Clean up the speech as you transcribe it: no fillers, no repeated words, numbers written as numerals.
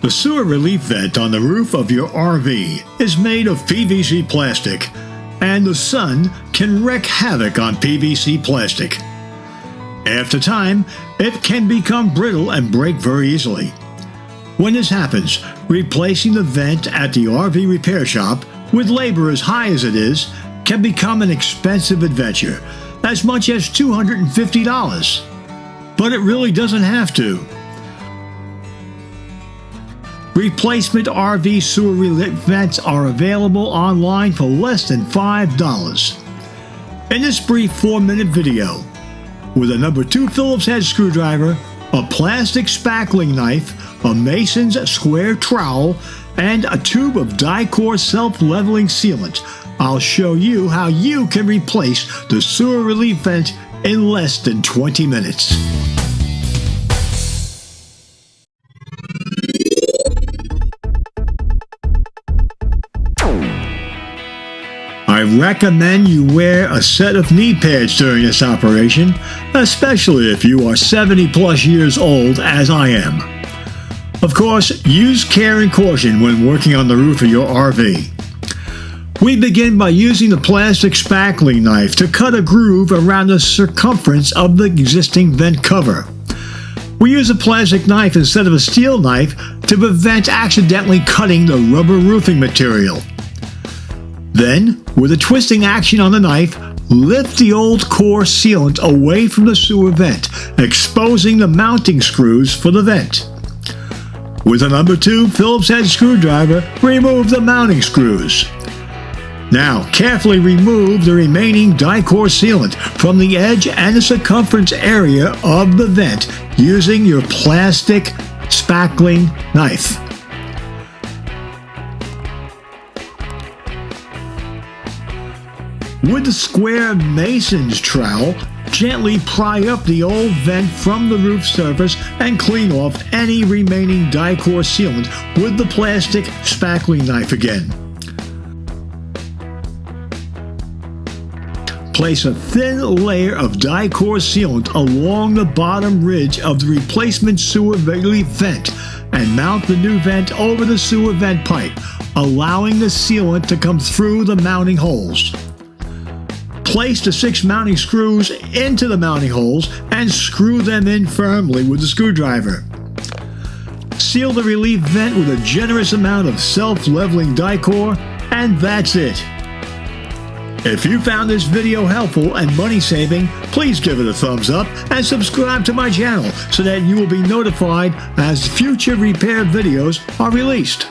The sewer relief vent on the roof of your RV is made of PVC plastic, and the sun can wreak havoc on PVC plastic. After time, it can become brittle and break very easily. When this happens, replacing the vent at the RV repair shop, with labor as high as it is, can become an expensive adventure, as much as $250. But it really doesn't have to. Replacement RV sewer relief vents are available online for less than $5. In this brief 4-minute video, with a number 2 Phillips head screwdriver, a plastic spackling knife, a mason's square trowel, and a tube of Dicor self-leveling sealant, I'll show you how you can replace the sewer relief vent in less than 20 minutes. I recommend you wear a set of knee pads during this operation, especially if you are 70 plus years old as I am. Of course, use care and caution when working on the roof of your RV. We begin by using the plastic spackling knife to cut a groove around the circumference of the existing vent cover. We use a plastic knife instead of a steel knife to prevent accidentally cutting the rubber roofing material. Then, with a twisting action on the knife, lift the old core sealant away from the sewer vent, exposing the mounting screws for the vent. With a number 2 Phillips head screwdriver, remove the mounting screws. Now, carefully remove the remaining Dicor sealant from the edge and the circumference area of the vent using your plastic spackling knife. With the square mason's trowel, gently pry up the old vent from the roof surface and clean off any remaining Dicor sealant with the plastic spackling knife again. Place a thin layer of Dicor sealant along the bottom ridge of the replacement sewer relief vent and mount the new vent over the sewer vent pipe, allowing the sealant to come through the mounting holes. Place the 6 mounting screws into the mounting holes and screw them in firmly with the screwdriver. Seal the relief vent with a generous amount of self-leveling Dicor, and that's it. If you found this video helpful and money-saving, please give it a thumbs up and subscribe to my channel so that you will be notified as future repair videos are released.